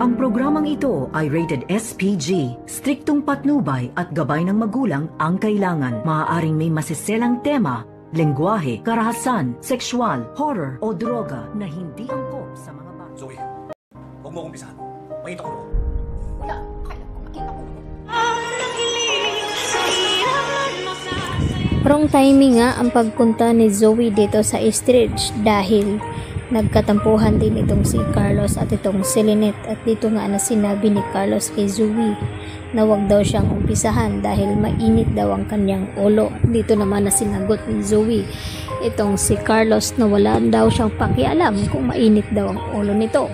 Ang programang ito ay rated SPG. Striktong patnubay at gabay ng magulang ang kailangan. Maaaring may masiselang tema, lengguwahe, karahasan, sexual, horror o droga na hindi angkop sa mga bata. Zoe, huwag mo umpisahan. Makita ko mo. Wala, kaya ko makita ko. Wrong timing nga ang pagpunta ni Zoe dito sa Eastridge dahil nagkatampuhan din itong si Carlos at itong si Lynette, at dito nga na sinabi ni Carlos kay Zoe na wag daw siyang umpisahan dahil mainit daw ang kanyang ulo. Dito naman na sinagot ni Zoe itong si Carlos na wala daw siyang pakialam kung mainit daw ang ulo nito.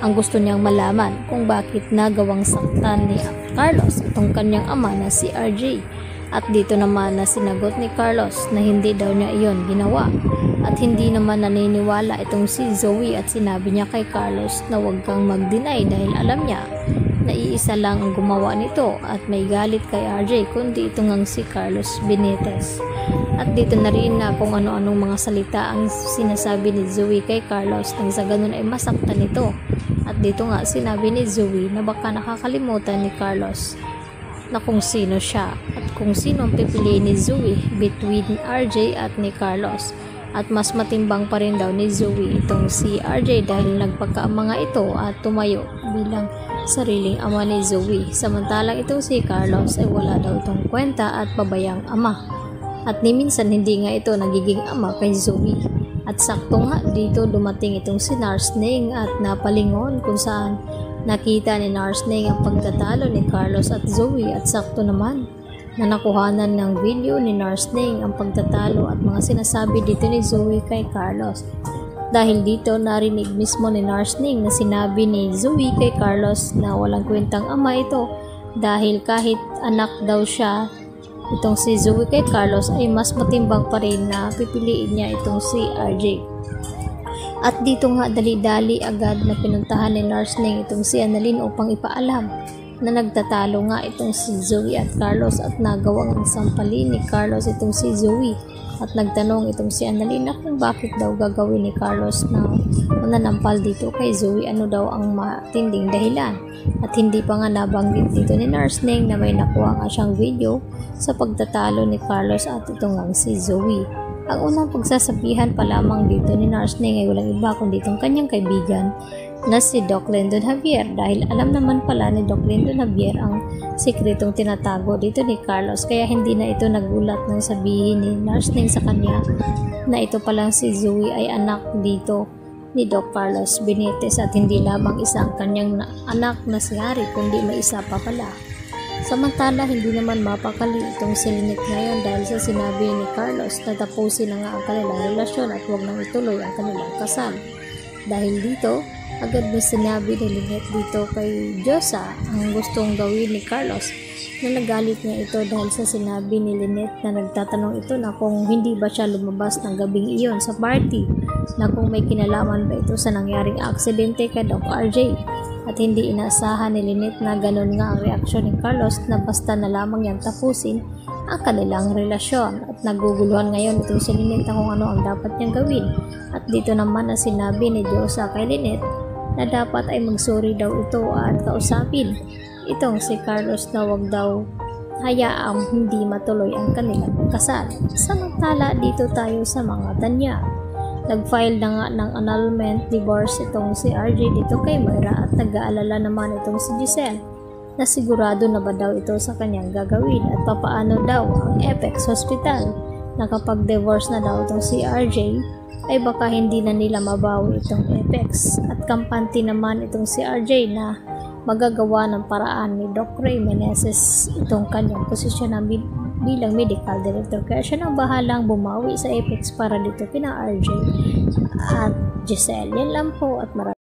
Ang gusto niyang malaman kung bakit nagawang saktan ni Carlos itong kanyang ama na si RJ. At dito naman na sinagot ni Carlos na hindi daw niya iyon ginawa. At hindi naman naniniwala itong si Zoe at sinabi niya kay Carlos na huwag kang mag-deny dahil alam niya na iisa lang ang gumawa nito at may galit kay RJ kundi ito ngang si Carlos Benitez. At dito na rin na kung ano-anong mga salita ang sinasabi ni Zoe kay Carlos nang sa ganun ay masaktan ito. At dito nga sinabi ni Zoe na baka nakakalimutan ni Carlos na kung sino siya at kung sino ang pipiliin ni Zoe between RJ at ni Carlos. At mas matimbang pa rin daw ni Zoe itong si RJ dahil nagpagkaama nga ito at tumayo bilang sariling ama ni Zoe. Samantalang itong si Carlos ay wala daw itong kwenta at babayang ama. At ni minsan hindi nga ito nagiging ama kay Zoe. At sakto nga dito dumating itong si Narsning at napalingon kung saan nakita ni Narsning ang pagtatalo ni Carlos at Zoe, at sakto naman na nakuhanan ng video ni Narsning ang pagtatalo at mga sinasabi dito ni Zoe kay Carlos. Dahil dito narinig mismo ni Narsning na sinabi ni Zoe kay Carlos na walang kwentang ama ito dahil kahit anak daw siya itong si Zoe kay Carlos ay mas matimbang pa rin na pipiliin niya itong si RJ. At dito nga dali-dali agad na pinuntahan ni Narsning itong si Annalyn upang ipaalam na nagtatalo nga itong si Zoe at Carlos at nagawang sampalin ni Carlos itong si Zoe. At nagtanong itong si Annalyn na kung bakit daw gagawin ni Carlos na mananampal dito kay Zoe, ano daw ang matinding dahilan. At hindi pa nga nabanggit dito ni Narsning na may nakuha nga siyang video sa pagtatalo ni Carlos at ito nga si Zoe. Ang unang pagsasabihan pa lamang dito ni Narsning ay walang iba kundi itong kanyang kaibigan na si Doc Lyndon Javier, dahil alam naman pala ni Doc Lyndon Javier ang sikretong tinatago dito ni Carlos, kaya hindi na ito nagulat nang sabihin ni Narsning sa kanya na ito palang si Zoe ay anak dito ni Doc Carlos Benitez at hindi lamang isang kanyang anak na si Harry kundi may isa pa pala. Samantala hindi naman mapakali itong si Lynette ngayon dahil sa sinabi ni Carlos na tapusin na nga ang kanilang relasyon at huwag nang ituloy ang kanilang kasal. Dahil dito, agad na sinabi ni Lynette dito kay Josa ang gustong gawin ni Carlos, na nagalit niya ito dahil sa sinabi ni Lynette na nagtatanong ito na kung hindi ba siya lumabas ng gabing iyon sa party, na kung may kinalaman ba ito sa nangyaring aksidente kay Doc RJ. At hindi inaasahan ni Lynette na ganun nga ang reaksyon ni Carlos na basta na lamang yan tapusin ang kanilang relasyon. At naguguluhan ngayon itong si Lynette na kung ano ang dapat niyang gawin. At dito naman na sinabi ni Josa kay Lynette na dapat ay magsuri daw ito at kausapin itong si Carlos na wag daw hayaang hindi matuloy ang kanilang kasal. Samantala dito tayo sa mga tanya. Nag-file na nga ng annulment divorce itong si RJ dito kay Moira at nag-aalala naman itong si Giselle na sigurado na ba daw ito sa kanyang gagawin at papaano daw ang Apex Hospital na kapag divorce na daw itong si RJ ay baka hindi na nila mabawi itong Apex. At kampante naman itong si RJ na magagawa ng paraan ni Doc Ray Meneses itong kanyang posisyon na bilang medical director, kaya siya nang bahalang bumawi sa Apex para dito kina RJ at Giselle. Yan lang po at marami.